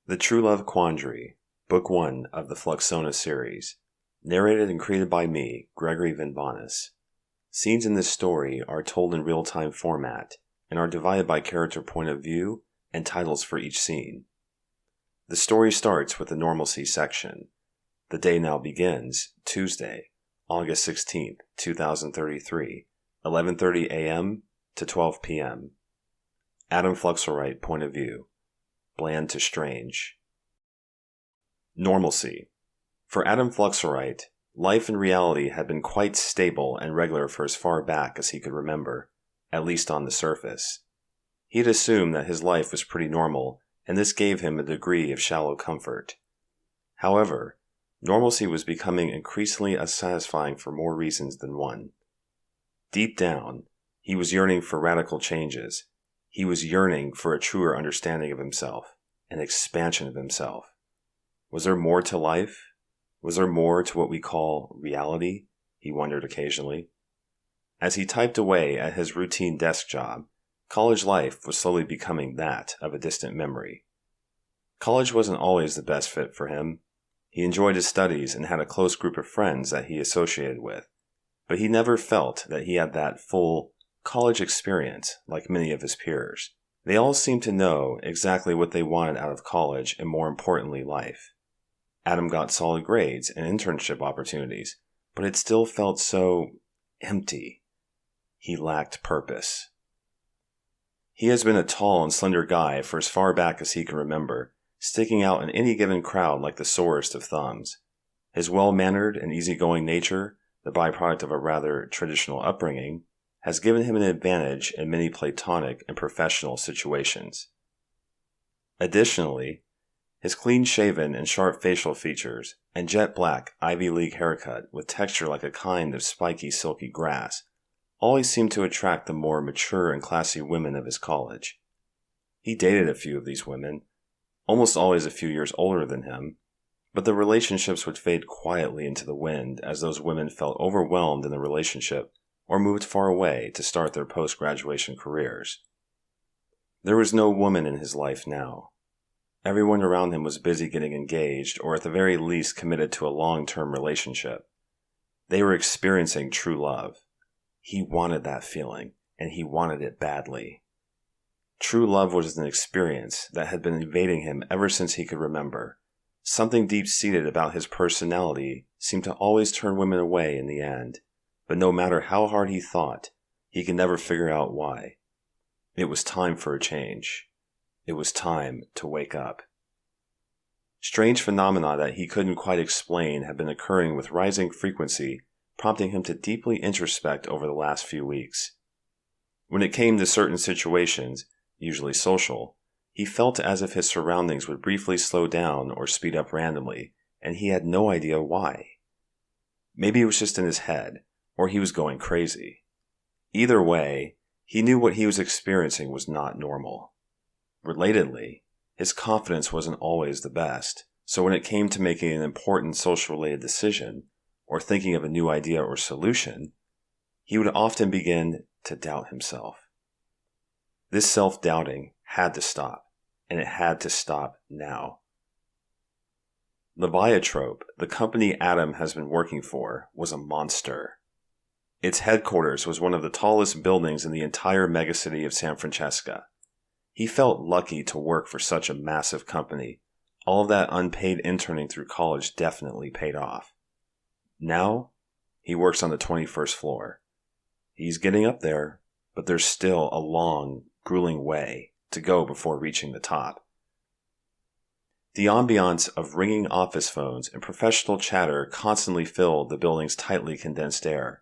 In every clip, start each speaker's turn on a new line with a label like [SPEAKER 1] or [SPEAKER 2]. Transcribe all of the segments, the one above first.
[SPEAKER 1] The True Love Quandary, Book 1 of the Fluctsonas series. Narrated and created by me, Gregory Venvonis. Scenes in this story are told in real-time format and are divided by character point of view and titles for each scene. The story starts with the normalcy section. The day now begins, Tuesday, August 16th, 2033, 11:30 a.m. to 12 p.m. Adam Fluxelright point of view. Bland to strange. Normalcy. For Adam Fluxelright, life in reality had been quite stable and regular for as far back as he could remember, at least on the surface. He had assumed that his life was pretty normal, and this gave him a degree of shallow comfort. However, normalcy was becoming increasingly unsatisfying for more reasons than one. Deep down, he was yearning for radical changes. He was yearning for a truer understanding of himself, an expansion of himself. Was there more to life? Was there more to what we call reality? He wondered occasionally. As he typed away at his routine desk job, college life was slowly becoming that of a distant memory. College wasn't always the best fit for him. He enjoyed his studies and had a close group of friends that he associated with, but he never felt that he had that full college experience like many of his peers. They all seemed to know exactly what they wanted out of college and, more importantly, life. Adam got solid grades and internship opportunities, but it still felt so empty. He lacked purpose. He has been a tall and slender guy for as far back as he can remember, sticking out in any given crowd like the sorest of thumbs. His well-mannered and easygoing nature, the byproduct of a rather traditional upbringing, has given him an advantage in many platonic and professional situations. Additionally, his clean-shaven and sharp facial features and jet-black Ivy League haircut with texture like a kind of spiky, silky grass always seemed to attract the more mature and classy women of his college. He dated a few of these women, almost always a few years older than him, but the relationships would fade quietly into the wind as those women felt overwhelmed in the relationship or moved far away to start their post-graduation careers. There was no woman in his life now. Everyone around him was busy getting engaged or at the very least committed to a long-term relationship. They were experiencing true love. He wanted that feeling, and he wanted it badly. True love was an experience that had been evading him ever since he could remember. Something deep-seated about his personality seemed to always turn women away in the end. But no matter how hard he thought, he could never figure out why. It was time for a change. It was time to wake up. Strange phenomena that he couldn't quite explain had been occurring with rising frequency, prompting him to deeply introspect over the last few weeks. When it came to certain situations, usually social, he felt as if his surroundings would briefly slow down or speed up randomly, and he had no idea why. Maybe it was just in his head, or he was going crazy. Either way, he knew what he was experiencing was not normal. Relatedly, his confidence wasn't always the best, so when it came to making an important social-related decision, or thinking of a new idea or solution, he would often begin to doubt himself. This self-doubting had to stop, and it had to stop now. Leviatrope, the company Adam has been working for, was a monster. Its headquarters was one of the tallest buildings in the entire megacity of San Francesca. He felt lucky to work for such a massive company. All of that unpaid interning through college definitely paid off. Now, he works on the 21st floor. He's getting up there, but there's still a long, grueling way to go before reaching the top. The ambiance of ringing office phones and professional chatter constantly filled the building's tightly condensed air.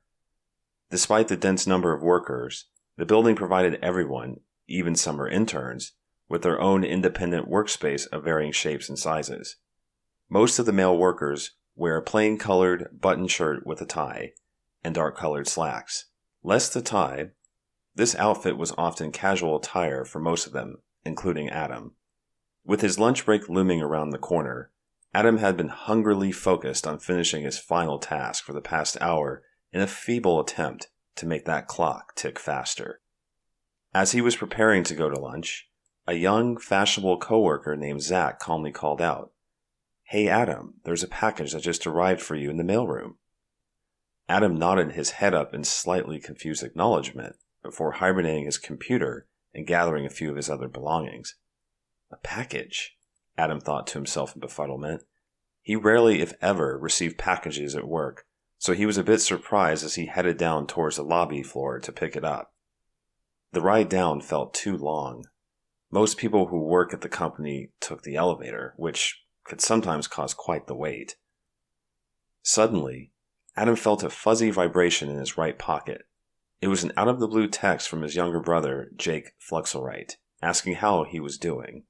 [SPEAKER 1] Despite the dense number of workers, the building provided everyone, even summer interns, with their own independent workspace of varying shapes and sizes. Most of the male workers wear a plain-colored button shirt with a tie and dark-colored slacks. Less the tie, this outfit was often casual attire for most of them, including Adam. With his lunch break looming around the corner, Adam had been hungrily focused on finishing his final task for the past hour in a feeble attempt to make that clock tick faster. As he was preparing to go to lunch, A young, fashionable coworker named Zach calmly called out, "Hey Adam, there's a package that just arrived for you in the mailroom." Adam nodded his head up in slightly confused acknowledgement before hibernating his computer and gathering a few of his other belongings. A package, Adam thought to himself in befuddlement. He rarely, if ever, received packages at work, so he was a bit surprised as he headed down towards the lobby floor to pick it up. The ride down felt too long. Most people who work at the company took the elevator, which could sometimes cause quite the wait. Suddenly, Adam felt a fuzzy vibration in his right pocket. It was an out-of-the-blue text from his younger brother, Jake Fluxelright, asking how he was doing.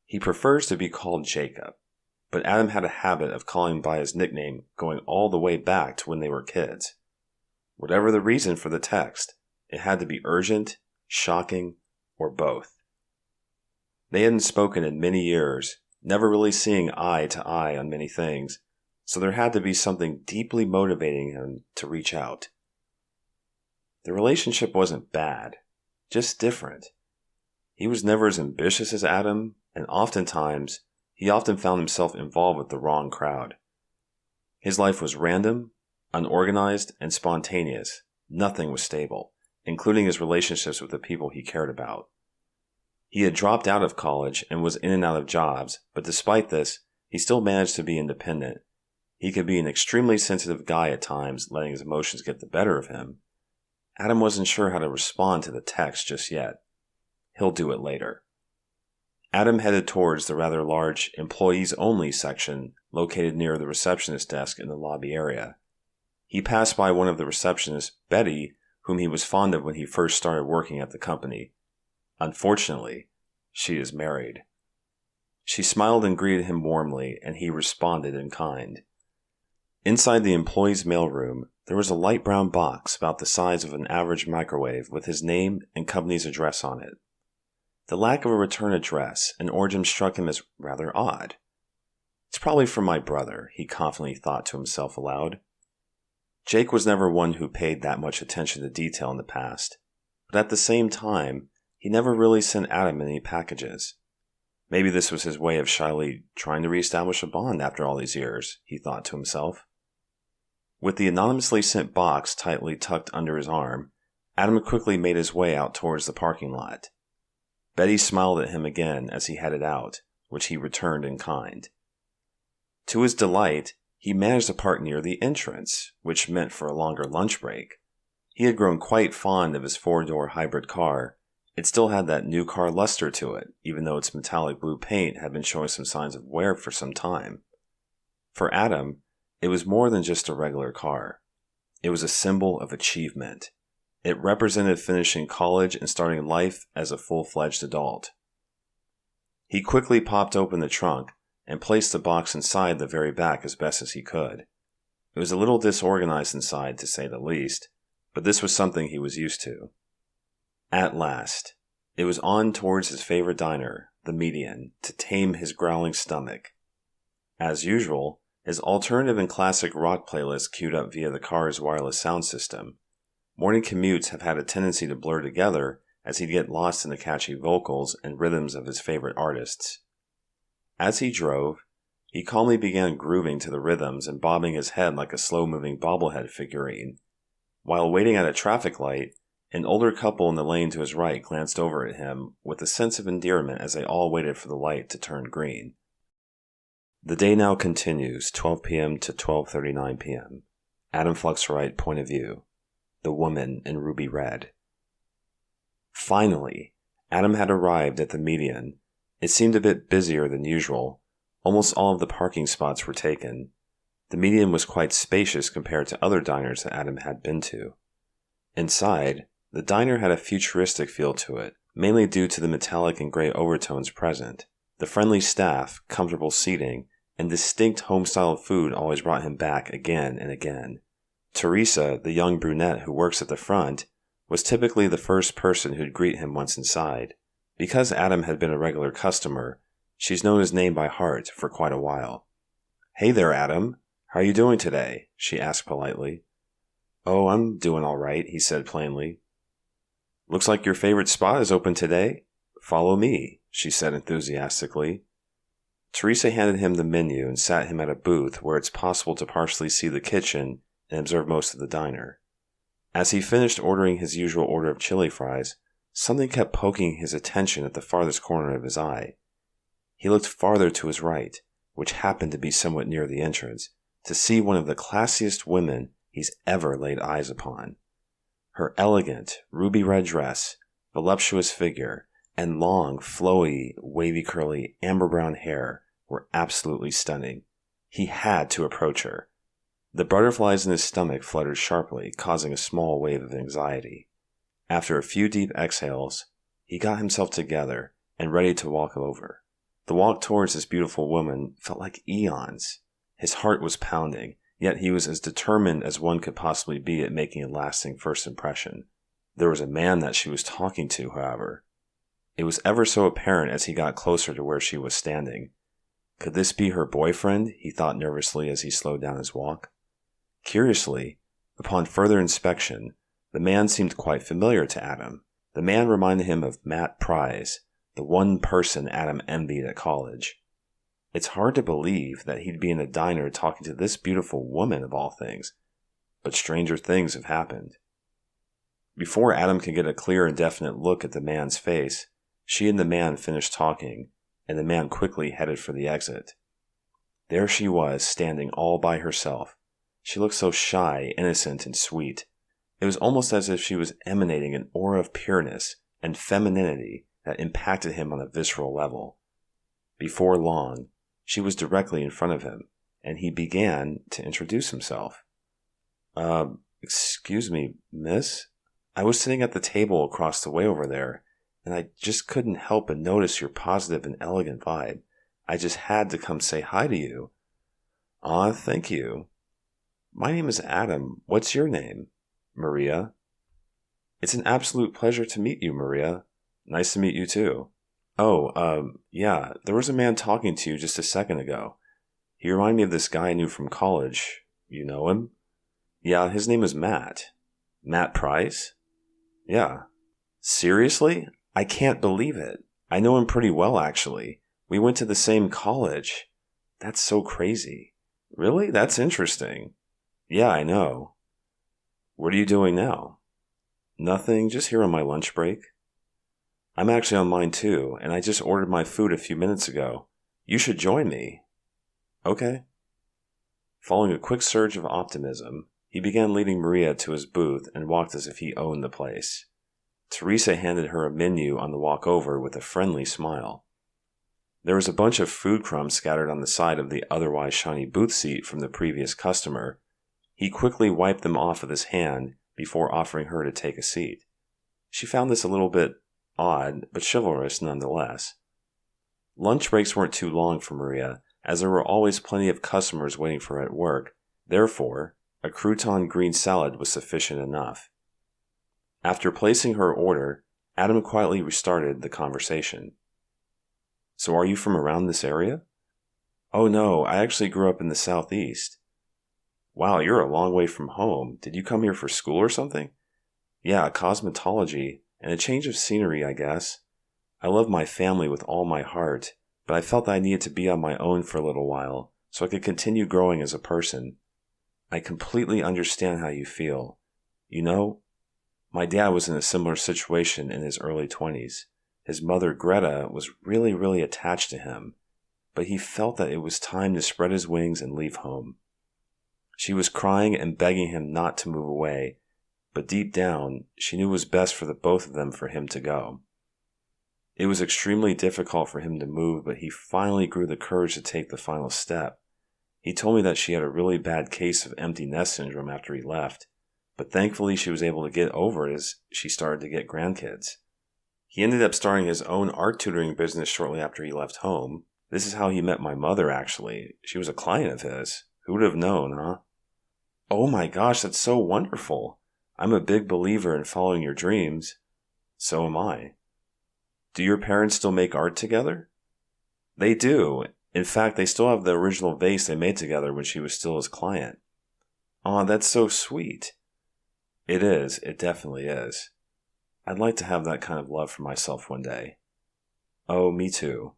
[SPEAKER 1] He prefers to be called Jacob, but Adam had a habit of calling him by his nickname going all the way back to when they were kids. Whatever the reason for the text, it had to be urgent, shocking, or both. They hadn't spoken in many years, never really seeing eye to eye on many things, so there had to be something deeply motivating him to reach out. The relationship wasn't bad, just different. He was never as ambitious as Adam, and oftentimes, he often found himself involved with the wrong crowd. His life was random, unorganized, and spontaneous. Nothing was stable, including his relationships with the people he cared about. He had dropped out of college and was in and out of jobs, but despite this, he still managed to be independent. He could be an extremely sensitive guy at times, letting his emotions get the better of him. Adam wasn't sure how to respond to the text just yet. He'll do it later. Adam headed towards the rather large Employees Only section located near the receptionist desk in the lobby area. He passed by one of the receptionists, Betty, whom he was fond of when he first started working at the company. Unfortunately, she is married. She smiled and greeted him warmly, and he responded in kind. Inside the employee's mailroom, there was a light brown box about the size of an average microwave with his name and company's address on it. The lack of a return address and origin struck him as rather odd. "It's probably from my brother," he confidently thought to himself aloud. Jake was never one who paid that much attention to detail in the past, but at the same time, he never really sent Adam any packages. Maybe this was his way of shyly trying to reestablish a bond after all these years, he thought to himself. With the anonymously sent box tightly tucked under his arm, Adam quickly made his way out towards the parking lot. Betty smiled at him again as he headed out, which he returned in kind. To his delight, he managed to park near the entrance, which meant for a longer lunch break. He had grown quite fond of his four-door hybrid car. It still had that new car luster to it, even though its metallic blue paint had been showing some signs of wear for some time. For Adam, it was more than just a regular car. It was a symbol of achievement. It represented finishing college and starting life as a full-fledged adult. He quickly popped open the trunk and placed the box inside the very back as best as he could. It was a little disorganized inside, to say the least, but this was something he was used to. At last, it was on towards his favorite diner, the Median, to tame his growling stomach. As usual, his alternative and classic rock playlist queued up via the car's wireless sound system. Morning commutes have had a tendency to blur together as he'd get lost in the catchy vocals and rhythms of his favorite artists. As he drove, he calmly began grooving to the rhythms and bobbing his head like a slow-moving bobblehead figurine. While waiting at a traffic light, an older couple in the lane to his right glanced over at him with a sense of endearment as they all waited for the light to turn green. The day now continues, 12 p.m. to 12:39 p.m. Adam Fluxelright point of view. The woman in ruby red. Finally, Adam had arrived at the Median. It seemed a bit busier than usual. Almost all of the parking spots were taken. The Median was quite spacious compared to other diners that Adam had been to. Inside, the diner had a futuristic feel to it, mainly due to the metallic and gray overtones present. The friendly staff, comfortable seating, and distinct home-style food always brought him back again and again. Teresa, the young brunette who works at the front, was typically the first person who'd greet him once inside. Because Adam had been a regular customer, she's known his name by heart for quite a while. "Hey there, Adam. How are you doing today?" she asked politely. "Oh, I'm doing all right," he said plainly. "Looks like your favorite spot is open today," Follow me, she said enthusiastically. Teresa handed him the menu and sat him at a booth where it's possible to partially see the kitchen and observe most of the diner. As he finished ordering his usual order of chili fries, something kept poking his attention at the farthest corner of his eye. He looked farther to his right, which happened to be somewhat near the entrance, to see one of the classiest women he's ever laid eyes upon. Her elegant, ruby-red dress, voluptuous figure, and long, flowy, wavy curly, amber-brown hair were absolutely stunning. He had to approach her. The butterflies in his stomach fluttered sharply, causing a small wave of anxiety. After a few deep exhales, he got himself together and ready to walk over. The walk towards this beautiful woman felt like eons. His heart was pounding, yet he was as determined as one could possibly be at making a lasting first impression. There was a man that she was talking to, however. It was ever so apparent as he got closer to where she was standing. Could this be her boyfriend? He thought nervously as he slowed down his walk. Curiously, upon further inspection, the man seemed quite familiar to Adam. The man reminded him of Matt Price, the one person Adam envied at college. It's hard to believe that he'd be in a diner talking to this beautiful woman of all things, but stranger things have happened. Before Adam could get a clear and definite look at the man's face, she and the man finished talking, and the man quickly headed for the exit. There she was, standing all by herself. She looked so shy, innocent, and sweet. It was almost as if she was emanating an aura of pureness and femininity that impacted him on a visceral level. Before long, she was directly in front of him, and he began to introduce himself. Excuse me, miss? I was sitting at the table across the way over there, and I just couldn't help but notice your positive and elegant vibe. I just had to come say hi to you. Aw, thank you. My name is Adam. What's your name? Maria. It's an absolute pleasure to meet you, Maria. Nice to meet you too. Oh, yeah, there was a man talking to you just a second ago. He reminded me of this guy I knew from college. You know him? Yeah, his name is Matt. Matt Price? Yeah. Seriously? I can't believe it. I know him pretty well, actually. We went to the same college. That's so crazy. Really? That's interesting. Yeah, I know. What are you doing now? Nothing, just here on my lunch break. I'm actually on mine too, and I just ordered my food a few minutes ago. You should join me. Okay. Following a quick surge of optimism, he began leading Maria to his booth and walked as if he owned the place. Teresa handed her a menu on the walk over with a friendly smile. There was a bunch of food crumbs scattered on the side of the otherwise shiny booth seat from the previous customer. He quickly wiped them off with his hand before offering her to take a seat. She found this a little bit odd, but chivalrous nonetheless. Lunch breaks weren't too long for Maria, as there were always plenty of customers waiting for her at work. Therefore, a crouton green salad was sufficient enough. After placing her order, Adam quietly restarted the conversation. So are you from around this area? Oh no, I actually grew up in the southeast. Wow, you're a long way from home. Did you come here for school or something? Yeah, cosmetology, and a change of scenery, I guess. I love my family with all my heart, but I felt that I needed to be on my own for a little while, so I could continue growing as a person. I completely understand how you feel. You know, my dad was in a similar situation in his early 20s. His mother, Greta, was really attached to him, but he felt that it was time to spread his wings and leave home. She was crying and begging him not to move away, but deep down, she knew it was best for the both of them for him to go. It was extremely difficult for him to move, but he finally grew the courage to take the final step. He told me that she had a really bad case of empty nest syndrome after he left, but thankfully she was able to get over it as she started to get grandkids. He ended up starting his own art tutoring business shortly after he left home. This is how he met my mother, actually. She was a client of his. Who would have known, huh? Oh my gosh, that's so wonderful. I'm a big believer in following your dreams. So am I. Do your parents still make art together? They do. In fact, they still have the original vase they made together when she was still his client. Aw, that's so sweet. It is. It definitely is. I'd like to have that kind of love for myself one day. Oh, me too.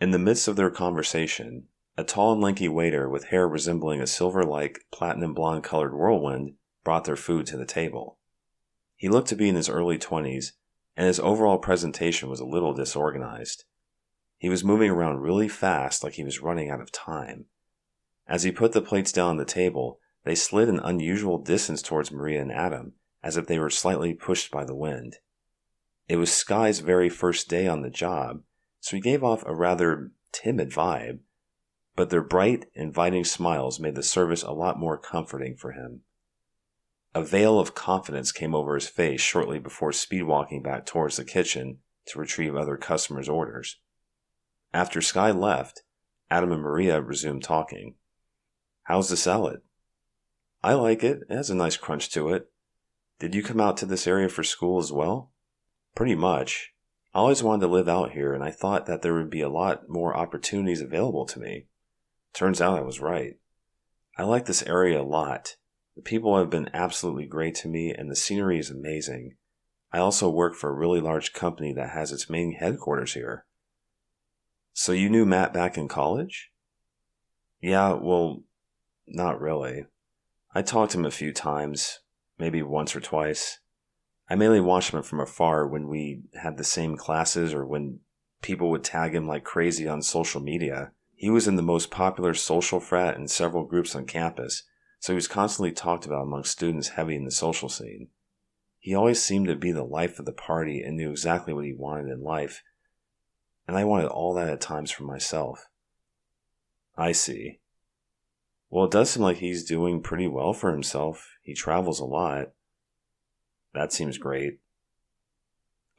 [SPEAKER 1] In the midst of their conversation, a tall and lanky waiter with hair resembling a silver-like, platinum blonde-colored whirlwind brought their food to the table. He looked to be in his early 20s, and his overall presentation was a little disorganized. He was moving around really fast like he was running out of time. As he put the plates down on the table, they slid an unusual distance towards Maria and Adam, as if they were slightly pushed by the wind. It was Sky's very first day on the job, so he gave off a rather timid vibe, but their bright, inviting smiles made the service a lot more comforting for him. A veil of confidence came over his face shortly before speed-walking back towards the kitchen to retrieve other customers' orders. After Sky left, Adam and Maria resumed talking. "How's the salad?" "I like it. It has a nice crunch to it. Did you come out to this area for school as well?" "Pretty much. I always wanted to live out here, and I thought that there would be a lot more opportunities available to me. Turns out I was right. I like this area a lot. The people have been absolutely great to me, and the scenery is amazing. I also work for a really large company that has its main headquarters here." "So you knew Matt back in college?" "Yeah, well, not really. I talked to him a few times, maybe once or twice. I mainly watched him from afar when we had the same classes or when people would tag him like crazy on social media. He was in the most popular social frat in several groups on campus, so he was constantly talked about among students heavy in the social scene. He always seemed to be the life of the party and knew exactly what he wanted in life, and I wanted all that at times for myself." "I see. Well, it does seem like he's doing pretty well for himself. He travels a lot." "That seems great."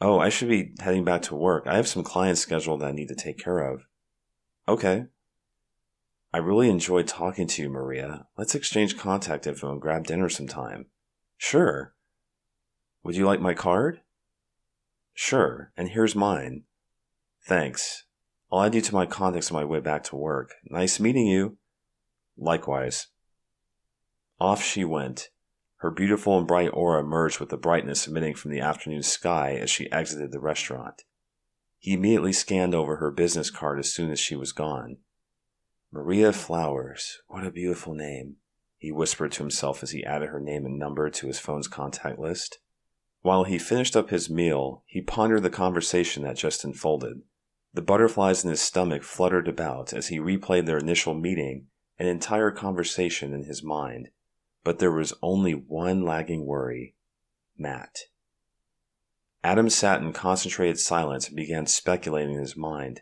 [SPEAKER 1] "Oh, I should be heading back to work. I have some clients scheduled that I need to take care of." "Okay." "I really enjoyed talking to you, Maria. Let's exchange contact info and grab dinner sometime." "Sure. Would you like my card?" "Sure, and here's mine." "Thanks. I'll add you to my contacts on my way back to work. Nice meeting you." "Likewise." Off she went. Her beautiful and bright aura merged with the brightness emitting from the afternoon sky as she exited the restaurant. He immediately scanned over her business card as soon as she was gone. "Maria Flowers, what a beautiful name," he whispered to himself as he added her name and number to his phone's contact list. While he finished up his meal, he pondered the conversation that just unfolded. The butterflies in his stomach fluttered about as he replayed their initial meeting and entire conversation in his mind. But there was only one lagging worry: Matt. Adam sat in concentrated silence and began speculating in his mind.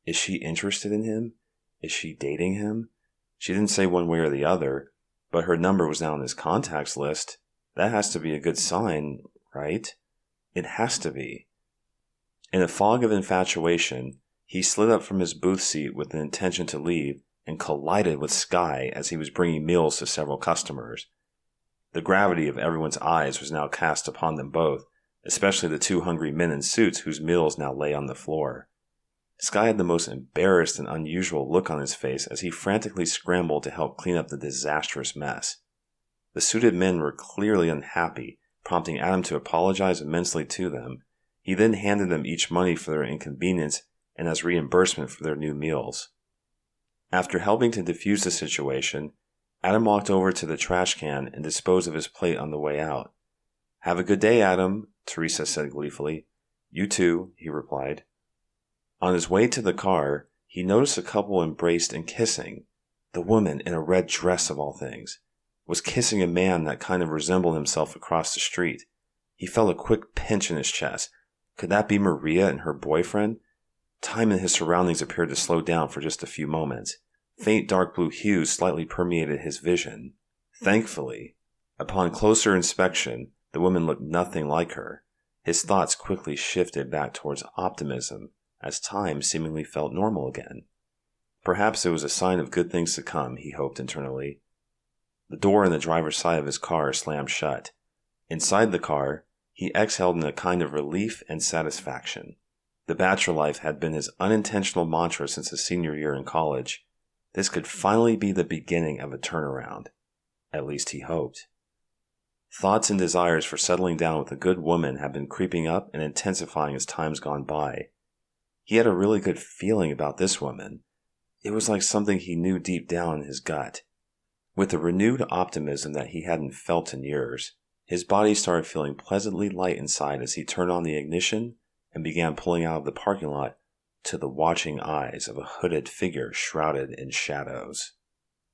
[SPEAKER 1] Is she interested in him? Is she dating him? She didn't say one way or the other, but her number was now on his contacts list. That has to be a good sign, right? It has to be. In a fog of infatuation, he slid up from his booth seat with the intention to leave and collided with Sky as he was bringing meals to several customers. The gravity of everyone's eyes was now cast upon them both, especially the two hungry men in suits whose meals now lay on the floor. Sky had the most embarrassed and unusual look on his face as he frantically scrambled to help clean up the disastrous mess. The suited men were clearly unhappy, prompting Adam to apologize immensely to them. He then handed them each money for their inconvenience and as reimbursement for their new meals. After helping to defuse the situation, Adam walked over to the trash can and disposed of his plate on the way out. "Have a good day, Adam," Teresa said gleefully. "You too," he replied. On his way to the car, he noticed a couple embraced and kissing. The woman, in a red dress of all things, was kissing a man that kind of resembled himself across the street. He felt a quick pinch in his chest. Could that be Maria and her boyfriend? Time and his surroundings appeared to slow down for just a few moments. Faint dark blue hues slightly permeated his vision. Thankfully, upon closer inspection, the woman looked nothing like her. His thoughts quickly shifted back towards optimism, as time seemingly felt normal again. Perhaps it was a sign of good things to come, he hoped internally. The door in the driver's side of his car slammed shut. Inside the car, he exhaled in a kind of relief and satisfaction. The bachelor life had been his unintentional mantra since his senior year in college. This could finally be the beginning of a turnaround. At least he hoped. Thoughts and desires for settling down with a good woman had been creeping up and intensifying as time's gone by. He had a really good feeling about this woman. It was like something he knew deep down in his gut. With a renewed optimism that he hadn't felt in years, his body started feeling pleasantly light inside as he turned on the ignition and began pulling out of the parking lot to the watching eyes of a hooded figure shrouded in shadows.